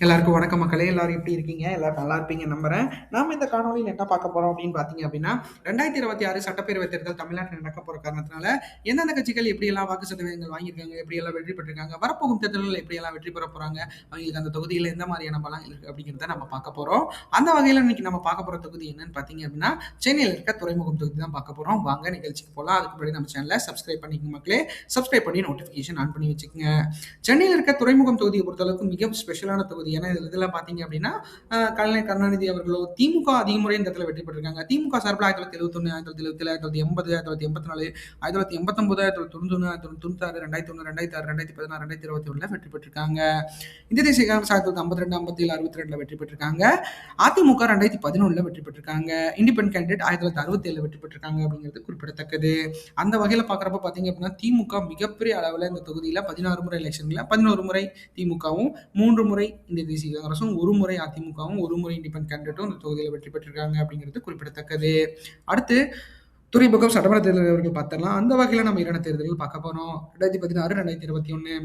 எல்லாருக்கும் வணக்கம் மக்களே. எல்லாரும் எப்படி இருக்கீங்க? எல்லாரும் நல்லா இருப்பீங்க நம்புறேன். நாம இந்த காணொலியில என்ன பார்க்க போறோம் அப்படின்னு பார்த்தீங்க அப்படின்னா, 2026 சட்டப்பேரவை தேர்தல் தமிழ்நாட்டில் நடக்க போற காரணத்தினால, எந்தெந்த கட்சிகள் எப்படியெல்லாம் வாக்கு சதவீதங்கள் வாங்கியிருக்காங்க, எப்படியெல்லாம் வெற்றி பெற்றிருக்காங்க, வரப்போகும் தேர்தல்கள் எப்படியெல்லாம் வெற்றி பெற போறாங்க, அவங்களுக்கு அந்த தொகுதியில எந்த மாதிரியான பலம் இருக்கு அப்படிங்கிறத நம்ம பார்க்க போறோம். அந்த வகையில இன்னைக்கு நம்ம பார்க்க போற தொகுதி என்னன்னு பார்த்தீங்க அப்படின்னா, சென்னையில் இருக்க துறைமுகம் தொகுதி தான் பார்க்க போறோம். வாங்க நிகழ்ச்சிக்கு போலாம். அதுக்கு முன்னாடி நம்ம சேனலை சப்ஸ்கிரைப் பண்ணிக்கோங்க மக்களே. சப்ஸ்கிரைப் பண்ணி நோட்டிஃபிகேஷன் ஆன் பண்ணி வச்சுக்கோங்க. சென்னையில் இருக்க துறைமுகம் தொகுதியை பொறுத்தளவுக்கு மிக ஸ்பெஷலான தொகுதி. ஏன்னா இதெல்லாம் பார்த்தீங்க அப்படின்னா கலைஞர் கருணாநிதி அவர்களோ திமுக அதிக முறை இந்த இடத்துல வெற்றி பெற்றிருக்காங்க. திமுக சார்பில் 1971, 1977, 1980, 1980, 1989, 1999, 2001, 2006, 2016, 2021 வெற்றி பெற்றிருக்காங்க. இந்திய தேசிய காங்கிரஸ் 1952, 57, 62 வெற்றி பெற்றிருக்காங்க. அதிமுக 2011 வெற்றி பெற்றிருக்காங்க. இண்டிபெண்டன்ட் கேண்டிடேட் 1967 வெற்றி பெற்றிருக்காங்க அப்படிங்கிறது குறிப்பிடத்தக்கது. அந்த வகையில் பார்க்குறப்ப பார்த்தீங்க அப்படின்னா திமுக மிகப்பெரிய அளவில் இந்த தொகுதியில் 16 முறை எலெக்ஷன்ல 11 முறை திமுகவும், 3 முறை இந்திய தேசிய காங்கிரசும், 1 முறை அதிமுகவும், 1 முறை இண்டிபெண்டன்ட் கேண்டிடேட்டும் இந்த தொகுதியில் வெற்றி பெற்றிருக்காங்க அப்படிங்கிறது குறிப்பிடத்தக்கது. அடுத்து துறைமுகம் சட்டமன்ற தேர்தல்கள் பார்த்தரலாம். அந்த வகையில் நம்ம 2 தேர்தல்கள் பார்க்க போறோம். 2016, 2021.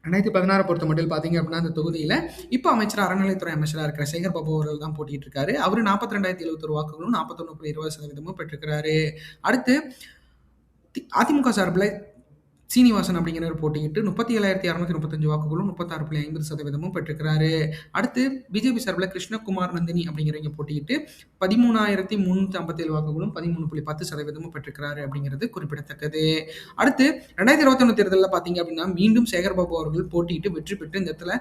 2016 பொறுத்த மட்டும் பார்த்தீங்க அப்படின்னா அந்த தொகுதியில் இப்போ அமைச்சர் அறநிலைத்துறை அமைச்சராக இருக்கிற சேகர் பாபு அவர்கள் தான் போட்டிட்டு இருக்காரு. அவர் 42,071 வாக்குகளும் 41.20% பெற்றிருக்கிறாரு. அடுத்து அதிமுக சார்பில் சீனிவாசன் அப்படிங்கிறவர் போட்டியிட்டு 37,635 வாக்குகளும் 36.50% பெற்றிருக்கிறாரு. அடுத்து பிஜேபி சார்பில் கிருஷ்ணகுமார் நந்தினி அப்படிங்கிறவங்க போட்டியிட்டு 13,357 வாக்குகளும் 13.10% பெற்றிருக்கிறாரு அப்படிங்கிறது குறிப்பிடத்தக்கது. அடுத்து 2021 தேர்தலில் பார்த்தீங்க அப்படின்னா மீண்டும் சேகர்பாபு அவர்கள் போட்டியிட்டு வெற்றி பெற்று இந்த இடத்துல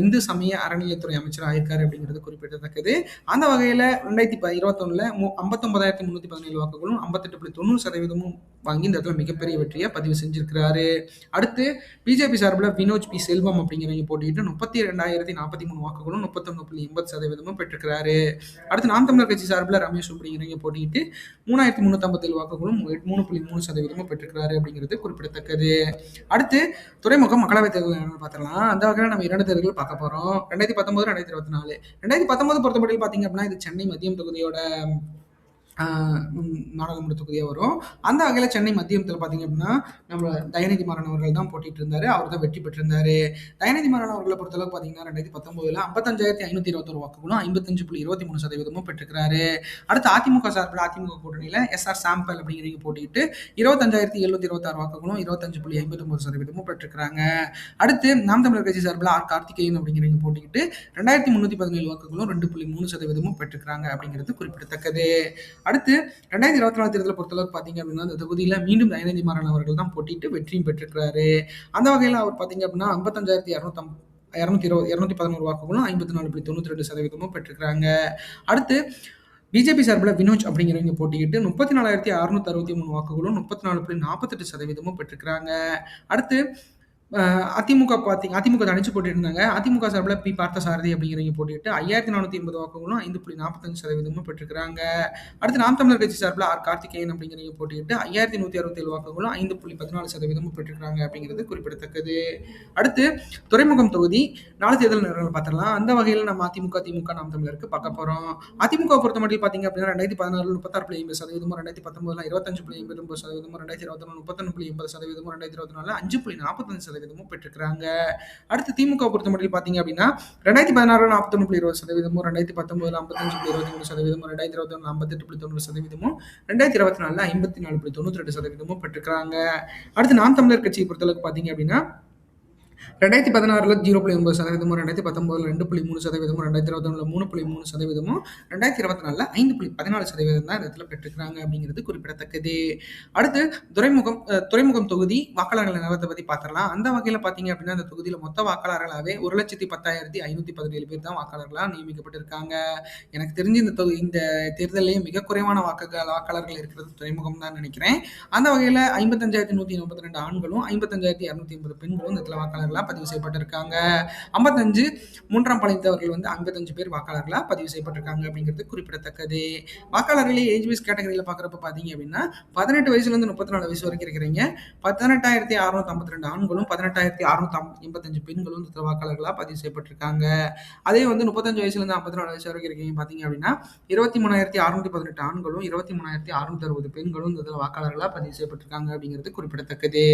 இந்து சமய அறநிலையத்துறை அமைச்சர் ஆயிருக்காரு அப்படிங்கிறது குறிப்பிடத்தக்கது. அந்த வகையில் 2021 59,317 வாக்குகளும் 58.90% வாங்கி இந்த இடத்துல மிகப்பெரிய வெற்றியை பதிவு செஞ்சிருக்கிறாரு. அடுத்து பிஜேபி சார்பில் வினோஜ் பி செல்வம் அப்படிங்கிறவங்க போட்டிட்டு 32,043 வாக்குகளும் 31.80% பெற்றிருக்கிறாரு. அடுத்து நாம் தமிழர் கட்சி சார்பில் ரமேஷ் அப்படிங்கிறவங்க போட்டிட்டு 3,357 வாக்குகளும் 3.3% பெற்றிருக்கிறாரு அப்படிங்கிறது குறிப்பிடத்தக்கது. அடுத்து துறைமுகம் மக்களவைத் தேர்தல் பார்த்தலாம். அந்த வகையில் நம்ம 2 தேர்தல்கள் பார்க்க போறோம். 2019, 2024. 2019 பொறுத்தமட்டில் பார்த்தீங்க அப்படின்னா இது சென்னை மத்தியம் தொகுதியோட நாடாளுமன்ற தொகுதியாக வரும். அந்த வகையில் சென்னை மத்தியத்தில் பார்த்தீங்க அப்படின்னா நம்ம தயநிதி மாறன் அவர்கள் தான் போட்டிட்டு இருந்தாரு. அவர் தான் வெற்றி பெற்றிருந்தாரு. தயநிதி மாறன் அவர்களை பொறுத்தளவுக்கு பார்த்தீங்கன்னா 2019 55,521 வாக்குகளும் 55.23% பெற்றிருக்கிறாரு. அடுத்து அதிமுக சார்பில் அதிமுக கூட்டணியில் எஸ்ஆர் சாம்பல் அப்படிங்கிறவங்க போட்டிட்டு 25,726 வாக்குகளும் 25.59% பெற்றிருக்கிறாங்க. அடுத்து நாம் தமிழர் கட்சி சார்பில் ஆர் கார்த்திகேயன் அப்படிங்கிறவங்க போட்டிட்டு 2,317 வாக்குகளும் 2.3% பெற்றிருக்கிறாங்க அப்படிங்கிறது குறிப்பிடத்தக்கது. அடுத்து 2024 தேர்தலை பொறுத்தளவுக்கு பார்த்தீங்க அப்படின்னா அந்த தொகுதியில் மீண்டும் தயநிதி மாறன் அவர்கள் தான் போட்டிட்டு வெற்றியும் பெற்றிருக்கிறாரு. அந்த வகையில் அவர் பார்த்தீங்க அப்படின்னா 55,211 வாக்குகளும் 54.92% பெற்றிருக்கிறாங்க. அடுத்து பிஜேபி சார்பில் வினோஜ் அப்படிங்கிறவங்க போட்டிக்கிட்டு 34,663 வாக்குகளும் 34.48% பெற்றிருக்கிறாங்க. அடுத்து அதிமுக தனிச்சு போட்டிட்டு இருந்தாங்க. அதிமுக சார்பில் பி பார்த்தசாரதி அப்படிங்கிறவங்க போட்டிட்டு 5,480 வாக்குகளும் 5.45% பெற்றிருக்கிறாங்க. அடுத்து நாம் தமிழர் கட்சி சார்பில் ஆர் கார்த்திகேயன் அப்படிங்கிறவங்க போட்டிட்டு 5,167 வாக்குகளும் 5.14% பெற்றிருக்கிறாங்க அப்படிங்கிறது குறிப்பிடத்தக்கது. அடுத்து துறைமுகம் தொகுதி 4 தேர்தல் நிறுவனம் பார்த்துடலாம். அந்த வகையில் நம்ம அதிமுக, திமுக, நாம் தமிழருக்கு பார்க்க போறோம். அதிமுக பொறுத்த மட்டும் பார்த்தீங்க அப்படின்னா 2016 36.50%, 2019 25.89%, 2021 31.80%, 2024 5.45% பெற்றிருக்கிறாங்க. அடுத்து திமுக பொறுத்த மட்டும் பார்த்தீங்க அப்படின்னா 2016 41.20%, 2019 55.23%, 2021 58.90%, 2024 54.92% பெற்றிருக்கிறாங்க. அடுத்து நாம் தமிழர் கட்சியை பொறுத்தளவுக்கு பார்த்தீங்க அப்படின்னா 2016 0.9%, 2019 2.3%, 2021 3.3%, 2024 5.14% தான் இந்த இடத்துல பெற்றிருக்கிறாங்க அப்படிங்கிறது குறிப்பிடத்தக்கது. அடுத்து துறைமுகம் தொகுதி வாக்காளர்கள் நிலவரத்தை பற்றி பார்த்துடலாம். அந்த வகையில் பார்த்தீங்க அப்படின்னா அந்த தொகுதியில் மொத்த வாக்காளர்களாகவே 1,10,517 பேர் தான் வாக்காளர்களாக நியமிக்கப்பட்டிருக்காங்க. எனக்கு தெரிஞ்சு இந்த தேர்தலையே மிக குறைவான வாக்காளர்கள் இருக்கிறது துறைமுகம் தான் நினைக்கிறேன். அந்த வகையில் 55,142 ஆண்களும் 55,280 பெண்களும் இந்த இடத்துல வாக்காளர்களாக பதிவு செய்யப்பட்டிருக்காங்க. 55 மூன்றாம் பாலினத்தவர்கள் 55 பேர் வாக்காளர்களாக பதிவு செய்யப்பட்டிருக்காங்க அப்படிங்கிறது குறிப்பிடத்தக்கது. வாக்காளர்களே ஏஜ் வைஸ் கேட்டகரியில் பார்க்குறப்ப பார்த்தீங்க அப்படின்னா 18 வயசுலேருந்து 34 வயசு வரைக்கும் இருக்கிறீங்க 18,652 ஆண்களும் 18,685 பெண்களும் இந்த வாக்காளர்களாக பதிவு செய்யப்பட்டிருக்காங்க. அதே 35 வயசுலேருந்து 54 வயசு வரைக்கும் இருக்கீங்க பார்த்தீங்க அப்படின்னா 23,618 ஆண்களும் 23,660 பெண்களும் இந்த வாக்காளர்களாக பதிவு செய்யப்பட்டிருக்காங்க அப்படிங்கிறது குறிப்பிடத்தக்கது.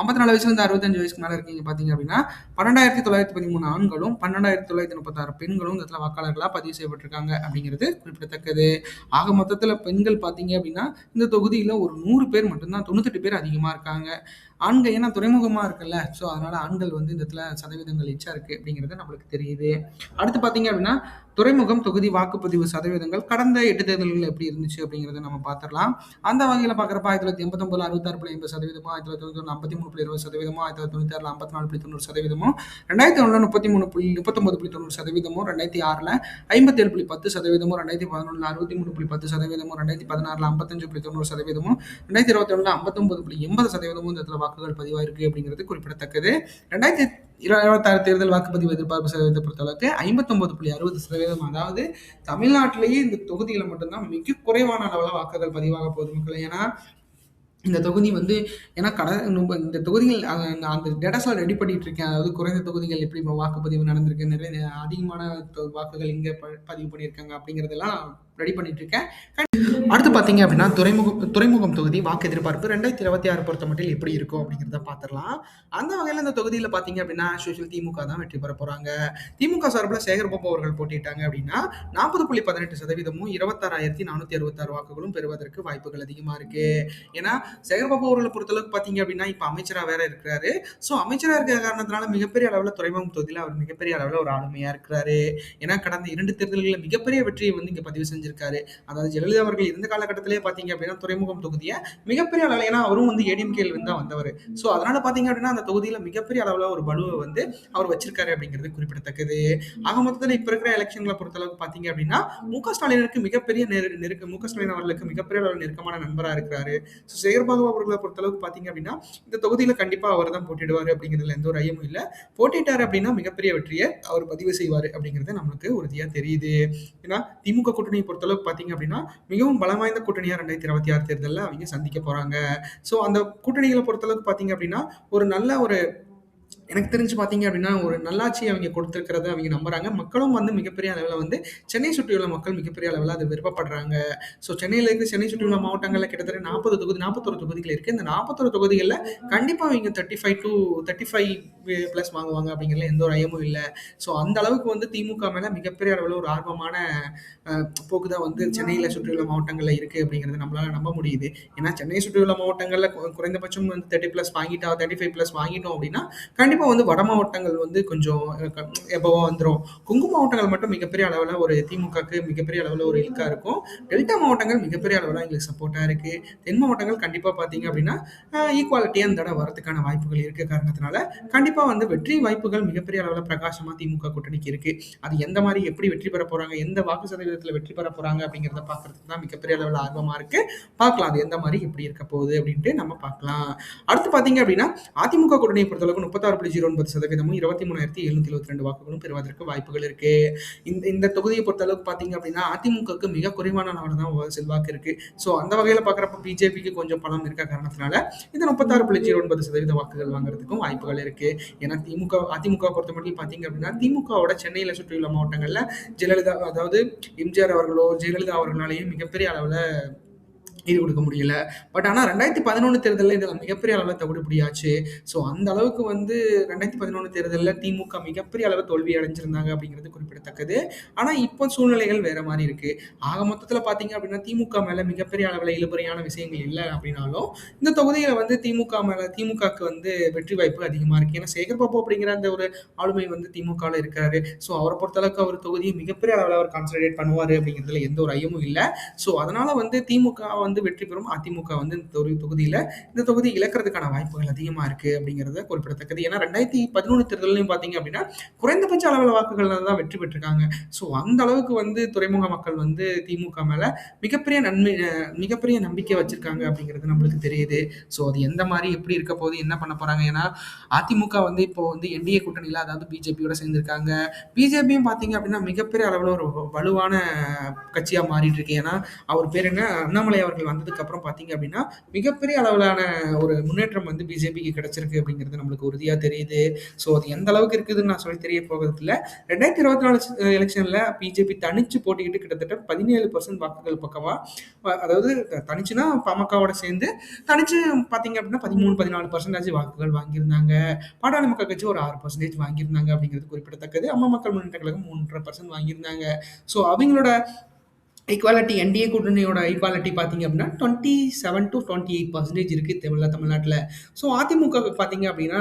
54 வயசுலேருந்து 65 வயசுக்கு மேலே இருக்கீங்க பார்த்தீங்க அப்படின்னா அப்படின்னா 12,913 ஆண்களும் 12,936 பெண்களும் இந்த இடத்துல வாக்காளர்களா பதிவு செய்யப்பட்டிருக்காங்க அப்படிங்கிறது குறிப்பிடத்தக்கது. ஆக மொத்தத்துல பெண்கள் பார்த்தீங்க அப்படின்னா இந்த தொகுதியில ஒரு 100 பேர் மட்டும்தான், 98 பேர் அதிகமா இருக்காங்க. ஆண்கள் ஏன்னா துறைமுகமா இருக்குல்ல, ஸோ அதனால ஆண்கள் வந்து இந்த இடத்துல சதவீதங்கள் எச்சா இருக்கு அப்படிங்கிறது நம்மளுக்கு தெரியுது. அடுத்து பார்த்தீங்க அப்படின்னா துறைமுகம் தொகுதி வாக்குப்பதிவு சதவீதங்கள் கடந்த 8 தேர்தல்கள் எப்படி இருந்துச்சு அப்படிங்கிறத நம்ம பார்த்துடலாம். அந்த வகையில் பார்க்குறப்ப 1989 66.80%, 1991 53.20%, 1996 54.90%, 2001 33.39%, 2006 57.10%, 2011 63.10%, 2016 55.90%, 2021 59.80% இந்த இடத்துல வாக்குகள் பதிவாயிருக்கு அப்படிங்கிறது குறிப்பிடத்தக்கது. 2026 தேர்தல் வாக்குப்பதிவு எதிர்பார்ப்பு சதவீதத்தை பொறுத்தளவுக்கு 59.60%. அதாவது தமிழ்நாட்டிலேயே இந்த தொகுதியில மட்டும்தான் மிக குறைவான அளவில் வாக்குகள் பதிவாக போகுது மக்கள். ஏன்னா இந்த தொகுதி வந்து ஏன்னா இந்த தொகுதிகள் அந்த டேட்டாஸால் ரெடி பண்ணிட்டு இருக்கேன். அதாவது குறைந்த தொகுதிகள் எப்படி வாக்குப்பதிவு நடந்திருக்கு, நிறைய அதிகமான வாக்குகள் இங்கே பதிவு பண்ணியிருக்காங்க அப்படிங்கிறதெல்லாம் ரெடி பண்ணிட்டு இருக்கேன். அடுத்து பார்த்தீங்க அப்படின்னா துறைமுகம் தொகுதி வாக்கு எதிர்பார்ப்பு 2026 பொறுத்த மட்டும் எப்படி இருக்கும் அப்படிங்கிறத பார்த்துடலாம். அந்த வகையில் இந்த தொகுதியில் பார்த்தீங்க அப்படின்னா சோஷியல் திமுக தான் வெற்றி பெற போறாங்க. திமுக சார்பில் சேகர்பாபு அவர்கள் போட்டிட்டாங்க அப்படின்னா 40.18%, 26,466 வாக்குகளும் பெறுவதற்கு வாய்ப்புகள் அதிகமாக இருக்கு. ஏன்னா சேகர்பாபு அவர்களை பொறுத்தளவுக்கு பார்த்தீங்க அப்படின்னா இப்போ அமைச்சராக வேற இருக்கிறாரு. ஸோ அமைச்சராக இருக்கிற காரணத்தினால மிகப்பெரிய அளவில் துறைமுகம் தொகுதியில் அவர் மிகப்பெரிய அளவில் ஒரு ஆளுமையாக இருக்கிறாரு. ஏன்னா கடந்த 2 தேர்தல்களில் மிகப்பெரிய வெற்றியை வந்து இங்கே பதிவு செஞ்சிருக்காரு. அதாவது ஜெயலலிதா அவர்கள் இருந்த காலகட்டத்திலே பார்த்தீங்க அப்படின்னா துறைமுகம் தொகுதியை மிகப்பெரிய அளவில், ஏன்னா அவரும் வந்து ஏடிஎம்கேல இருந்து தான் வந்தவர். ஸோ அதனால பார்த்தீங்க அப்படின்னா அந்த தொகுதியில் மிகப்பெரிய அளவில் ஒரு பலுவை வந்து அவர் வச்சிருக்காரு அப்படிங்கிறது குறிப்பிடத்தக்கது. ஆக மொத்தத்தில் இப்போ இருக்கிற எலெக்ஷன்களை பொறுத்தளவுக்கு பார்த்தீங்க அப்படின்னா மு.க. ஸ்டாலினுக்கு மிகப்பெரிய மு.க. ஸ்டாலின் அவர்களுக்கு மிகப்பெரிய அளவில் நெருக்கமான நண்பராக இருக்கிறாரு. ஸோ சேகர்பாபு அவர்களை பொறுத்தளவுக்கு பார்த்தீங்க அப்படின்னா இந்த தொகுதியில் கண்டிப்பாக அவர் தான் போட்டிடுவார் அப்படிங்கிறதுல எந்த ஒரு ஐயமும் இல்லை. போட்டிட்டார் அப்படின்னா மிகப்பெரிய வெற்றியை அவர் பதிவு செய்வார் அப்படிங்கிறது நம்மளுக்கு உறுதியாக தெரியுது. ஏன்னா திமுக கூட்டணியை பொறுத்தளவுக்கு பார்த்தீங்க அப்படின்னா மிகவும் பலம் வாய்ந்த கூட்டணியா 2026 தேர்தலில் அவங்க சந்திக்க போறாங்க. ஸோ அந்த கூட்டணிகளை பொறுத்தளவுக்கு பார்த்தீங்க அப்படின்னா ஒரு நல்ல ஒரு எனக்கு தெரிஞ்சு பார்த்தீங்க அப்படின்னா ஒரு நல்லாட்சி அவங்க கொடுத்துருக்கிறத அவங்க நம்புறாங்க. மக்களும் வந்து மிகப்பெரிய அளவில் வந்து சென்னை சுற்றியுள்ள மக்கள் மிகப்பெரிய அளவில் அதை விருப்பப்படுறாங்க. ஸோ சென்னையில் இருக்க சென்னை சுற்றியுள்ள மாவட்டங்களில் கிட்டத்தட்ட 41 தொகுதிகள் இருக்குது. இந்த 41 தொகுதிகளில் கண்டிப்பாக அவங்க 35+ வாங்குவாங்க அப்படிங்கிறதுல எந்த ஒரு ஐயமும் இல்லை. ஸோ அந்த அளவுக்கு வந்து திமுக மேலே மிகப்பெரிய அளவில் ஒரு ஆர்வமான போக்கு தான் வந்து சென்னையில் சுற்றியுள்ள மாவட்டங்களில் இருக்குது அப்படிங்கிறது நம்மளால நம்ப முடியுது. ஏன்னா சென்னையை சுற்றியுள்ள மாவட்டங்களில் குறைந்தபட்சம் வந்து 30+ வாங்கிட்டோம், 35+ வாங்கிட்டோம் அப்படின்னா கண்டிப்பாக வந்து வட மாவட்டங்கள் வந்து கொஞ்சம் எப்பவோ வந்துடும். கொங்கு மாவட்டங்கள் மட்டும் மிகப்பெரிய அளவில் ஒரு திமுகக்கு மிகப்பெரிய அளவில் ஒரு இலக்கா இருக்கும். டெல்டா மாவட்டங்கள் மிகப்பெரிய அளவில் எங்களுக்கு சப்போர்ட்டாக இருக்கு. தென் மாவட்டங்கள் கண்டிப்பாக பார்த்தீங்க அப்படின்னா ஈக்குவாலிட்டியாக இந்த தடவை வரதுக்கான வாய்ப்புகள் இருக்க காரணத்தினால கண்டிப்பாக வந்து வெற்றி வாய்ப்புகள் மிகப்பெரிய அளவில் பிரகாசமாக திமுக கூட்டணிக்கு இருக்கு. அது எந்த மாதிரி எப்படி வெற்றி பெற போறாங்க, எந்த வாக்கு சதவீதத்தில் வெற்றி பெற போறாங்க அப்படிங்கிறத பார்க்கறதுக்கு தான் மிகப்பெரிய அளவில் ஆர்வமா இருக்கு. பார்க்கலாம் அது எந்த மாதிரி எப்படி இருக்க போகுது அப்படின்ட்டு நம்ம பார்க்கலாம். அடுத்து பார்த்தீங்க அப்படின்னா அதிமுக கூட்டணியை பொறுத்தளவுக்கு 36.09%, 23,772 வாக்குகளும் பெறுவதற்கு வாய்ப்புகள் இருக்கு. இந்த தொகுதியை பொறுத்தளவுக்கு பார்த்தீங்க அப்படின்னா அதிமுகவுக்கு மிக குறைவான அளவில் தான் செல்வாக்கு இருக்கு. ஸோ அந்த வகையில் பார்க்குறப்ப பிஜேபிக்கு கொஞ்சம் பலம் இருக்க காரணத்தினால இந்த 36.09% வாக்குகள் வாங்குறதுக்கும் வாய்ப்புகள் இருக்கு. ஏன்னா அதிமுக பொறுத்த மட்டும் பார்த்தீங்க அப்படின்னா திமுகவோட சென்னையில் சுற்றியுள்ள மாவட்டங்களில் ஜெயலலிதா, அதாவது எம்ஜிஆர் அவர்களோ ஜெயலலிதா அவர்களாலேயும் மிகப்பெரிய அளவில் ஈடு கொடுக்க முடியல. பட் ஆனால் 2011 தேர்தலில் இதில் மிகப்பெரிய அளவில் தவிடுபடியாச்சு. ஸோ அந்த அளவுக்கு வந்து 2011 தேர்தலில் திமுக மிகப்பெரிய அளவு தோல்வி அடைஞ்சிருந்தாங்க அப்படிங்கிறது குறிப்பிடத்தக்கது. ஆனால் இப்போ சூழ்நிலைகள் வேற மாதிரி இருக்கு. ஆக மொத்தத்தில் பார்த்தீங்க அப்படின்னா திமுக மேலே மிகப்பெரிய அளவில் இழுபறியான விஷயங்கள் இல்லை அப்படின்னாலும் இந்த தொகுதியில் வந்து திமுகவுக்கு வந்து வெற்றி வாய்ப்பு அதிகமாக இருக்கு. ஏன்னா சேகர்பாபு அப்படிங்கிற அந்த ஒரு ஆளுமை வந்து திமுகவில் இருக்காரு. ஸோ அவரை பொறுத்தளவுக்கு அவர் தொகுதியை மிகப்பெரிய அளவில் அவர் கான்சன்ட்ரேட் பண்ணுவார் அப்படிங்கிறதுல எந்த ஒரு ஐயமும் இல்லை. ஸோ அதனால வந்து திமுக வந்து வெற்றி பெறும். அதிமுக வந்து இந்த தொகுதி இழக்கிறதுக்கான வாய்ப்புகள் அதிகமா இருக்கு அப்படிங்கிறத குறிப்பிடத்தக்கது. ஏன்னா 2011 தேர்தலையும் பார்த்தீங்க அப்படின்னா குறைந்தபட்ச அளவில் வாக்குகள் தான் வெற்றி பெற்றிருக்காங்க. ஸோ அந்த அளவுக்கு வந்து துறைமுக மக்கள் வந்து திமுக மேல மிகப்பெரிய நம்பிக்கை வச்சிருக்காங்க அப்படிங்கிறது நம்மளுக்கு தெரியுது. ஸோ அது எந்த மாதிரி எப்படி இருக்க போகுது, என்ன பண்ண போறாங்க. ஏன்னா அதிமுக வந்து இப்போ வந்து என்டிஏ கூட்டணியில், அதாவது பிஜேபியோட சேர்ந்திருக்காங்க. பிஜேபியும் பார்த்தீங்க அப்படின்னா மிகப்பெரிய அளவில் ஒரு வலுவான கட்சியாக மாறிட்டு இருக்கு. ஏன்னா அவர் பேர் என்ன, அண்ணாமலை அவர்கள் அவர்கள் வந்ததுக்கப்புறம் பார்த்தீங்க அப்படின்னா, மிகப்பெரிய அளவிலான ஒரு முன்னேற்றம் வந்து பிஜேபிக்கு கிடைச்சிருக்கு அப்படிங்கிறது நம்மளுக்கு உறுதியா தெரியுது. ஸோ அது எந்த அளவுக்கு இருக்குதுன்னு நான் சொல்லி தெரிய போறதில்ல. 2024 எலக்ஷன்ல பிஜேபி தனிச்சு போட்டியிட்டு கிட்டத்தட்ட 17% வாக்குகள் பக்கமா அதாவது தனிச்சுனா பாமகவோட சேர்ந்து தனிச்சு பார்த்தீங்க அப்படின்னா 13, 14% வாக்குகள் வாங்கியிருந்தாங்க. பாட்டாளி மக்கள் கட்சி ஒரு 6% வாங்கியிருந்தாங்க அப்படிங்கிறது குறிப்பிடத்தக்கது. அம்மா மக்கள் முன்னேற்ற கழகம் 3.5% வாங்கியிருந்தாங்க. ஸோ அவங்களோட ஈக்குவாலிட்டி என்டிஏ கூட்டணியோட ஈக்குவாலிட்டி பார்த்தீங்க அப்படின்னா 27% to 28% இருக்கு தமிழ்நாட்டில். ஸோ அதிமுக பார்த்தீங்க அப்படின்னா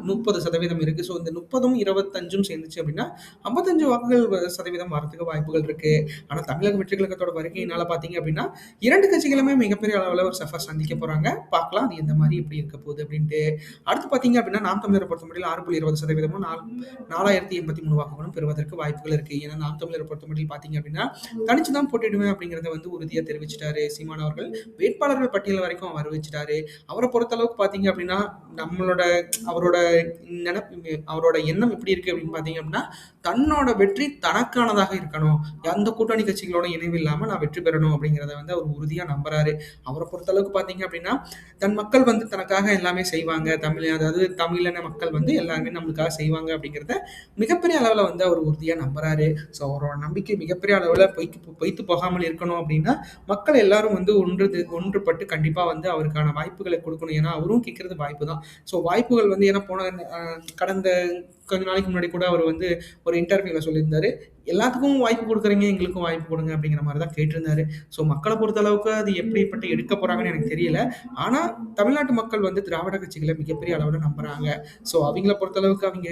30% இருக்கு. ஸோ இந்த 30ம் 25ம் சேர்ந்துச்சு அப்படின்னா 55 வாக்குகள் சதவீதம் வரதுக்கு வாய்ப்புகள் இருக்கு. ஆனால் தமிழக வெற்றி கழகத்தோட வருகையினால பார்த்தீங்க அப்படின்னா 2 கட்சிகளுமே மிகப்பெரிய அளவில் ஒரு சஃபர் சந்திக்க போறாங்க. பார்க்கலாம் அது எந்த மாதிரி எப்படி இருக்க போகுது அப்படின்ட்டு. அடுத்து பார்த்தீங்க அப்படின்னா நாம் தமிழரை பொறுத்தமட்டில் 6.20%, 4083 வாக்குகளும் பெறுவதற்கு வாய்ப்புகள் இருக்கு. ஏன்னா நாம் தமிழரை பொறுத்தமட்டில் பார்த்தீங்க அப்படின்னா தனிச்சு தான் போட்டியிடுவேன் அப்படிங்கிறத வந்து உறுதியா தெரிவிச்சிட்டாரு சீமான் அவர்கள். வேட்பாளர்கள் பட்டியல் வரைக்கும் அவர் அறிவிச்சிட்டாரு. அவரை பொறுத்த அளவுக்கு பார்த்தீங்க அப்படின்னா நம்மளோட அவரோட அவரோட எண்ணம் எப்படி இருக்கு அப்படின்னு பார்த்தீங்க அப்படின்னா தன்னோட வெற்றி தனக்கானதாக இருக்கணும். எந்த கூட்டணி கட்சிகளோட இணைவு இல்லாம நான் வெற்றி பெறணும் அப்படிங்கிறத வந்து அவர் உறுதியா நம்புறாரு. அவரை பொறுத்த அளவுக்கு பார்த்தீங்க அப்படின்னா தன் மக்கள் வந்து தனக்காக எல்லாமே செய்வாங்க. அதாவது தமிழின மக்கள் வந்து எல்லாருமே நம்மளுக்காக செய்வாங்க அப்படிங்கிறத மிகப்பெரிய அளவில் வந்து அவர் உறுதியா நம்புறாரு. ஸோ அவரோட நம்பிக்கை மிகப்பெரிய அளவில் பொய்த்து போகாமல் இருக்கணும் அப்படின்னா மக்கள் எல்லாரும் வந்து ஒன்றுபட்டு கண்டிப்பா வந்து அவருக்கான வாய்ப்புகளை கொடுக்கணும். ஏன்னா அவரும் கேட்கறது வாய்ப்பு தான். ஸோ வாய்ப்புகள் வந்து ஏன்னா கடந்த கொஞ்ச நாளைக்கு முன்னாடி கூட அவர் வந்து ஒரு இன்டர்வியூல சொல்லியிருந்தாரு, எல்லாத்துக்கும் வாய்ப்பு கொடுக்குறீங்க, எங்களுக்கும் வாய்ப்பு கொடுங்க அப்படிங்கிற மாதிரி தான் கேட்டிருந்தாரு. ஸோ மக்களை பொறுத்த அளவுக்கு அது எப்படிப்பட்டு எடுக்க போறாங்கன்னு எனக்கு தெரியல. ஆனா தமிழ்நாட்டு மக்கள் வந்து திராவிட கட்சிகளை மிகப்பெரிய அளவில் நம்புறாங்க. ஸோ அவங்கள பொறுத்த அளவுக்கு அவங்க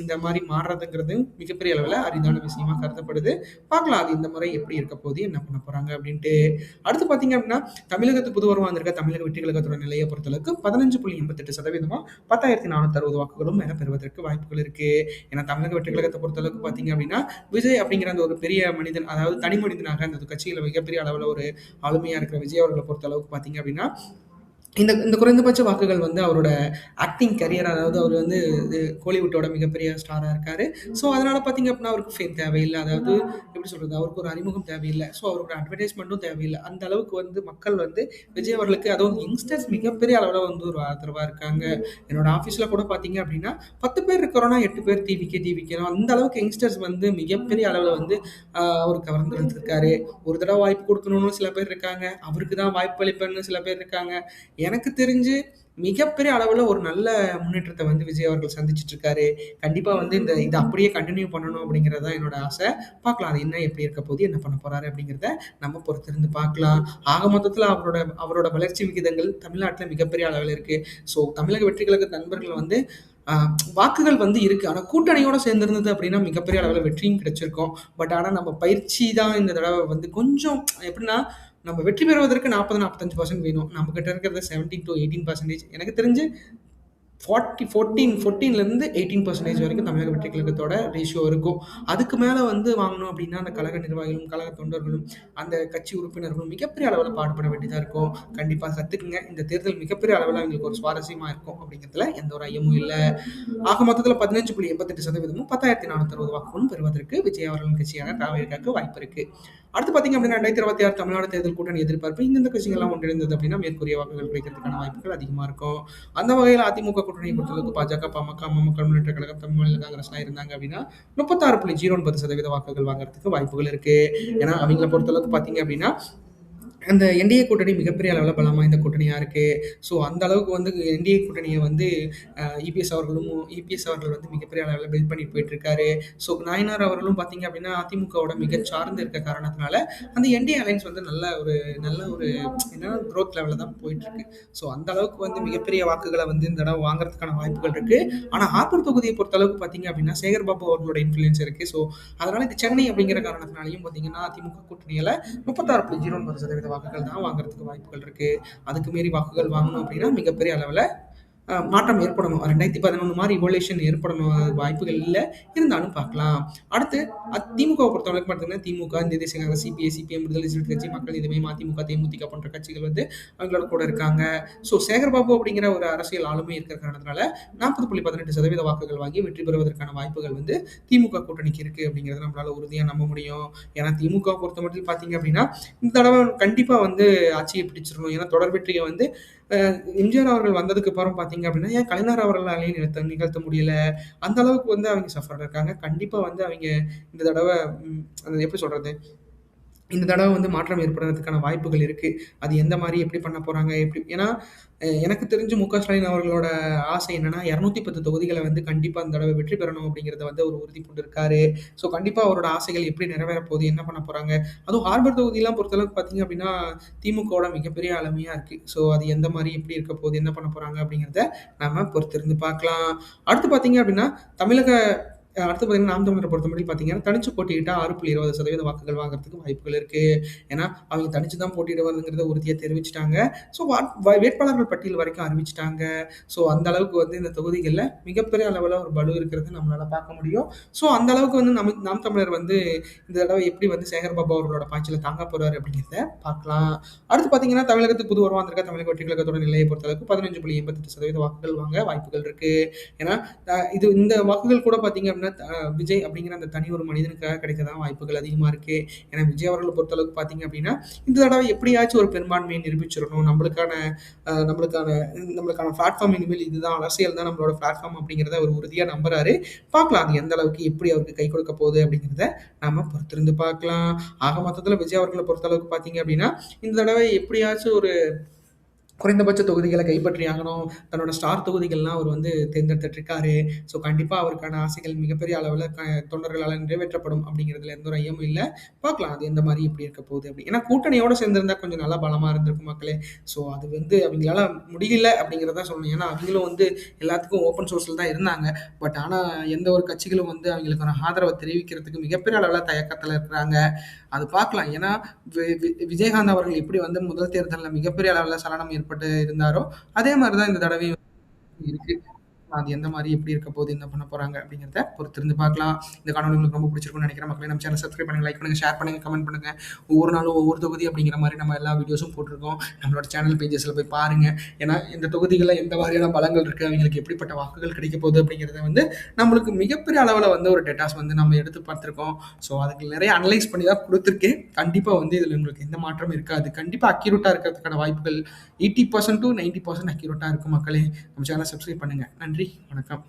இந்த மாதிரி மாறுறதுங்கிறது மிகப்பெரிய அளவில் அரிதான விஷயமா கருதப்படுது. பார்க்கலாம் அது இந்த முறை எப்படி இருக்க போகுது, என்ன பண்ண போறாங்க அப்படின்ட்டு. அடுத்து பார்த்தீங்க அப்படின்னா தமிழகத்துக்கு புதுவரவா வந்திருக்க தமிழக வெற்றி கழகத்தோட நிலையை பொறுத்தளவுக்கு 15.88%, 10,460 வாக்குகளும் என பெறுவதற்கு வாய்ப்புகள் இருக்கு. ஏன்னா தமிழக வெற்றி கழகத்தை பொறுத்தளவுக்கு பார்த்தீங்க அப்படின்னா விஜய் அப்படிங்கிற அந்த ஒரு பெரிய மனிதன், அதாவது தனி மனிதனாக அந்த கட்சியில மிகப்பெரிய அளவில் ஒரு ஆளுமையா இருக்கிற விஜய் அவர்களை பொறுத்த அளவுக்கு பார்த்தீங்க அப்படின்னா இந்த இந்த குறைந்தபட்ச வாக்குகள் வந்து அவரோட ஆக்டிங் கரியர், அதாவது அவர் வந்து கோலிவுட்டோட மிகப்பெரிய ஸ்டாரா இருக்காரு. ஸோ அதனால பார்த்தீங்க அப்படின்னா அவருக்கு ஃபேம் தேவையில்லை. அதாவது எப்படி சொல்றது, அவருக்கு ஒரு அறிமுகம் தேவையில்லை. ஸோ அவருக்கு அட்வர்டைஸ்மெண்ட்டும் தேவையில்லை. அந்த அளவுக்கு வந்து மக்கள் வந்து விஜய் அவர்களுக்கு, அதுவும் யங்ஸ்டர்ஸ் மிகப்பெரிய அளவில் வந்து ஒரு ஆதரவா இருக்காங்க. என்னோட ஆஃபீஸ்ல கூட பார்த்தீங்க அப்படின்னா 10 பேர் இருக்கிறோன்னா 8 பேர் டிவிக்கே அந்த அளவுக்கு யங்ஸ்டர்ஸ் வந்து மிகப்பெரிய அளவில் வந்து அவர் கவர்ந்துருக்காரு. ஒரு தடவை வாய்ப்பு கொடுக்கணும்னு சில பேர் இருக்காங்க, அவருக்கு தான் வாய்ப்பு அளிப்பேன்னு சில பேர் இருக்காங்க. எனக்கு தெரிஞ்சு மிகப்பெரிய அளவில் ஒரு நல்ல முன்னேற்றத்தை வந்து விஜய் அவர்கள் சந்திச்சுட்டு இருக்காரு. கண்டிப்பா வந்து இதை அப்படியே கண்டினியூ பண்ணணும் அப்படிங்கிறது தான் என்னோட ஆசை. பார்க்கலாம் அது என்ன எப்படி இருக்க போகுது, என்ன பண்ண போறாரு அப்படிங்கிறத நம்ம பொறுத்திருந்து பார்க்கலாம். ஆக மொத்தத்தில் அவரோட வளர்ச்சி விகிதங்கள் தமிழ்நாட்டில் மிகப்பெரிய அளவில் இருக்கு. ஸோ தமிழக வெற்றி கழக நண்பர்கள் வந்து வாக்குகள் வந்து இருக்கு. ஆனால் கூட்டணியோட சேர்ந்திருந்தது அப்படின்னா மிகப்பெரிய அளவில் வெற்றியும் கிடைச்சிருக்கும். பட் ஆனால் நம்ம பயிற்சி தான் இந்த தடவை வந்து கொஞ்சம் எப்படின்னா நம்ம வெற்றி பெறுவதற்கு 40-45% வேணும். நம்ம கிட்ட இருக்கிறது 17 to 18%. எனக்கு தெரிஞ்சு 14லேருந்து 18% வரைக்கும் தமிழக வெற்றி கழகத்தோட ரேஷியோ இருக்கும். அதுக்கு மேலே வந்து வாங்கணும் அப்படின்னா அந்த கழக நிர்வாகிகளும் கழக தொண்டர்களும் அந்த கட்சி உறுப்பினர்களும் மிகப்பெரிய அளவில் பாடுபட வேண்டியதாக இருக்கும். கண்டிப்பாக கற்றுக்குங்க. இந்த தேர்தல் மிகப்பெரிய அளவில் எங்களுக்கு ஒரு சுவாரஸ்யமாக இருக்கும் அப்படிங்கிறதுல எந்த ஒரு ஐயமும் இல்லை. ஆக மொத்தத்தில் 15.88%, 10,460 வாக்குகளும் பெறுவதற்கு விஜய் அவர்களின் கட்சியான தாவேகாவுக்கு வாய்ப்பு இருக்கு. அடுத்து பார்த்தீங்க அப்படின்னா 2026 தமிழ்நாடு தேர்தல் கூட்டணி எதிர்பார்ப்பு இந்தந்த கட்சிகள்லாம் ஒன்றிணைந்தது அப்படின்னா மேற்கூறிய வாக்குகள் கிடைக்கிறதுக்கான வாய்ப்புகள் அதிகமாக இருக்கும். அந்த வகையில் அதிமுக கூட்டணியை பொறுத்தளவுக்கு பாஜக, பாமக, அம்மா மக்கள் முன்னேற்ற கழகம், தமிழ் மாநில காங்கிரஸ்லாம் இருந்தாங்க அப்படின்னா 36.09% வாக்குகள் வாங்குறதுக்கு வாய்ப்புகள் இருக்கு. ஏன்னா அவங்கள பொறுத்தளவுக்கு பார்த்தீங்க அப்படின்னா அந்த என்டிஏ கூட்டணி மிகப்பெரிய அளவில் பலம் வாய்ந்த கூட்டணியாக இருக்குது. ஸோ அந்த அளவுக்கு வந்து என்டிஏ கூட்டணியை வந்து இபிஎஸ் அவர்கள் வந்து மிகப்பெரிய அளவில் பில்ட் பண்ணிட்டு போயிட்டுருக்காரு. ஸோ நாயனார் அவர்களும் பார்த்தீங்க அப்படின்னா அதிமுகவோட மிக சார்ந்து இருக்க காரணத்தினால அந்த என்டிஏ அலைன்ஸ் வந்து நல்ல ஒரு என்ன க்ரோத் லெவலில் தான் போயிட்டுருக்கு. ஸோ அந்த அளவுக்கு வந்து மிகப்பெரிய வாக்குகளை வந்து இந்த தடவை வாங்குறதுக்கான வாய்ப்புகள் இருக்குது. ஆனால் ஆத்தூர் தொகுதியை பொறுத்த அளவுக்கு பார்த்தீங்க அப்படின்னா சேகர் பாபு அவர்களோட இன்ஃப்ளூயன்ஸ் இருக்குது. ஸோ அதனால் இது சென்னை அப்படிங்கிற காரணத்தினாலையும் பார்த்தீங்கன்னா அதிமுக கூட்டணியில் 36.09% வாக்குகள் தான் வாங்குறதுக்கு வாய்ப்புகள் இருக்கு. அதுக்கு மீறி வாக்குகள் வாங்கணும் அப்படின்னா மிகப்பெரிய அளவில் மாற்றம் ஏற்படணும். 2011 மாரி இவல்யூஷன் ஏற்படணும் வாய்ப்புகள் இல்ல. இருந்தாலும் பார்க்கலாம். அடுத்து திமுகவ பொறுத்தவரைக்கும் பார்த்தீங்கன்னா, திமுக, இந்திய தேசிய காங்கிரஸ், சிபிஐ, சிபிஎம், விடுதலை சிறுத்தைகள் கட்சி, மக்கள் நீதி மய்யம், மதிமுக, தேமுதிக போன்ற கட்சிகள் வந்து அவங்களோட கூட இருக்காங்க. சேகர்பாபு அப்படிங்கிற ஒரு அரசியல் ஆளுமை இருக்கிற காரணத்தினால 40.18% வாக்குகள் வாங்கி வெற்றி பெறுவதற்கான வாய்ப்புகள் வந்து திமுக கூட்டணிக்கு இருக்கு அப்படிங்கிறத நம்மளால உறுதியா நம்ப முடியும். ஏன்னா திமுகவ பொறுத்தமட்டில் பார்த்தீங்க அப்படின்னா, இந்த தடவ கண்டிப்பா வந்து ஆட்சிய பிடிச்சிரணும். ஏன்னா தொடர் வெற்றிய வந்து அ எம்ஜிஆர் அவர்கள் வந்ததுக்கு அப்புறம் பார்த்தீங்க அப்படின்னா, ஏன் கலைஞர் அவர்களாலயும் நிகழ்த்த முடியல. அந்த அளவுக்கு வந்து அவங்க சஃபர் இருக்காங்க. கண்டிப்பா வந்து அவைங்க இந்த தடவ அது எப்படி சொல்றது? இந்த தடவ வந்து மாற்றம் ஏற்படுறதுக்கான வாய்ப்புகள் இருக்கு. அது எந்த மாரி எப்படி பண்ண போறாங்க? ஏன்னா, எனக்கு தெரிஞ்சு ஸ்டாலின் அவர்களோட ஆசை என்னன்னா, 210 தொகுதிகள வந்து கண்டிப்பா இந்த தடவ வெற்றி பெறணும் அப்படிங்கிறத வந்து அவரு உறுதி பூண்டிருக்காரு. கண்டிப்பா அவரோட ஆசைகள் எப்படி நிறைவேற போகுது? என்ன பண்ண போறாங்க? அதுவும் ஹார்பர் தொகுதிலாம் பொறுத்தளவுக்கு பார்த்தீங்க அப்படின்னா, திமுகவோட மிகப்பெரிய ஆளுமையா இருக்கு. அது எந்த மாரி எப்படி இருக்க போகுது? என்ன பண்ண போறாங்க? அப்படிங்கிறத நாம பொறுத்திருந்து பார்க்கலாம். அடுத்து பார்த்தீங்க அப்படின்னா, தமிழக அடுத்து பார்த்தீங்கன்னா, நாம் தமிழர பொறுத்தமட்டில் பார்த்தீங்கன்னா, தனிச்சு போட்டியிட்டா 6.20% வாக்குகள் வாங்குறதுக்கு வாய்ப்புகள் இருக்கு. ஏன்னா, அவங்க தனிச்சு தான் போட்டியிடுவாங்கங்கிறத உறுதியா தெரிவிச்சுட்டாங்க. ஸோ வாட் வ வேட்பாளர்கள் பட்டியல் வரைக்கும் அறிவிச்சுட்டாங்க. அந்த அளவுக்கு வந்து இந்த தொகுதிகள்ல மிகப்பெரிய அளவுல ஒரு பளு இருக்கிறத நம்மளால பார்க்க முடியும். அந்த அளவுக்கு வந்து நாம் தமிழர் வந்து இந்த தடவ எப்படி வந்து சேகர்பாபு அவர்களோட பாய்ச்சல தாங்க போறாரு அப்படிங்கிறத பார்க்கலாம். அடுத்து பார்த்தீங்கன்னா, தமிழகத்துக்கு புது உருவா வந்திருக்க தமிழக வெற்றிக் கழகத்தோட நிலையை பொறுத்தளவுக்கு 15.88% வாக்குகள் வாங்க வாய்ப்புகள் இருக்கு. ஏன்னா, இந்த வாக்குகள் கூட பார்த்தீங்க அப்படின்னா, விஜய் அப்படிங்கிற அந்த தனி ஒரு மனிதனுக்காக கிடைக்க தான் வாய்ப்புகள் அதிகமா இருக்கு. ஏன்னா, விஜய் அவர்கள பொறுத்தளவுக்கு பார்த்தீங்க அப்படின்னா, இந்த தடவை எப்படியாச்சும் ஒரு பெரும்பான்மையை நிரூபிச்சிரணும். நம்மளுக்கான நம்மளுக்கான பிளாட்ஃபார்ம் இனிமேல் இதுதான். அரசியல் தான் நம்மளோட பிளாட்ஃபார்ம் அப்படிங்கிறத அவர் உறுதியா நம்புறாரு. பார்க்கலாம். அது எந்த அளவுக்கு எப்படி அவருக்கு கை கொடுக்க போகுது அப்படிங்கிறத நாம பொறுத்திருந்து பார்க்கலாம். ஆக மொத்தத்துல விஜய் அவர்கள பொறுத்தளவுக்கு பார்த்தீங்க அப்படின்னா, இந்த தடவை எப்படியாச்சும் ஒரு குறைந்தபட்ச தொகுதிகள கைப்பற்றி ஆகணும். தன்னோட ஸ்டார் தொகுதிகள்லாம் அவர் வந்து தேர்ந்தெடுத்துட்டு இருக்காரு. கண்டிப்பா அவருக்கான ஆசைகள் மிகப்பெரிய அளவுல தொண்டர்களால நிறைவேற்றப்படும் அப்படிங்கிறதுல எந்த ஒரு ஐயமும் இல்ல. பார்க்கலாம் அது எந்த மாரி எப்படி இருக்க போகுது அப்படி. ஏன்னா கூட்டணியோட சேர்ந்திருந்தா கொஞ்சம் நல்லா பலமா இருந்திருக்கும் மக்களே. அது வந்து அவிங்களால முடியல அப்படிங்கிறத தான் சொல்லணும். ஏன்னா அவிங்களும் வந்து எல்லாத்துக்கும் ஓப்பன் சோர்ஸ்ல தான் இருந்தாங்க. ஆனா எந்த ஒரு கட்சிகளும் வந்து அவங்களுக்கான ஆதரவ தெரிவிக்கிறதுக்கு மிகப்பெரிய அளவுல தயக்கத்துல இருக்கிறாங்க. அது பார்க்கலாம். ஏன்னா விஜயகாந்த் அவர்கள் எப்படி வந்து முதல் தேர்தல்ல மிகப்பெரிய அளவுல சலனம் ஏற்பட்டு இருந்தாரோ, அதே மாரி தான் இந்த தடவையும் இருக்கு. அது எந்த மாரி எப்படி இருக்க போகுது, என்ன பண்ண போறாங்க அப்படிங்கிறத பொறுத்திருந்து பார்க்கலாம். இந்த காணொளி உங்களுக்கு ரொம்ப பிடிச்சிருக்கும்னு நினைக்கிறேன். மக்களே நம்ம சேனல் சப்ஸ்கிரைப் பண்ணுங்க, லைக் பண்ணுங்க, ஷேர் பண்ணுங்க, கமெண்ட் பண்ணுங்க. ஒவ்வொரு நாளும் ஒவ்வொரு தொகுதி அப்படிங்கிற மாரி நம்ம எல்லா வீடியோஸும் போட்டிருக்கோம். நம்மளோட சேனல் பேஜஸ்ல போய் பாருங்க. ஏன்னா இந்த தொகுதிகள்ல எந்த மாதிரியான பலங்கள் இருக்கு, அவங்களுக்கு எப்படிப்பட்ட வாக்குகள் கிடைக்க போகுது அப்படிங்கிறத வந்து நம்மளுக்கு மிகப்பெரிய அளவுல வந்து ஒரு டேட்டாஸ் வந்து நம்ம எடுத்து பார்த்திருக்கோம். அதுக்கு நிறைய அனலைஸ் பண்ணி தான் குடுத்துருக்கேன். கண்டிப்பா வந்து இதுல உங்களுக்கு எந்த மாற்றமும் இருக்காது. கண்டிப்பா அக்யூரேட்டா இருக்கிறதுக்கான வாய்ப்புகள் 80% to 90% அக்யூரேட்டா இருக்கும் மக்களே. நம்ம சேனலை சப்ஸ்கிரைப் பண்ணுங்க. நன்றி, வணக்கம்.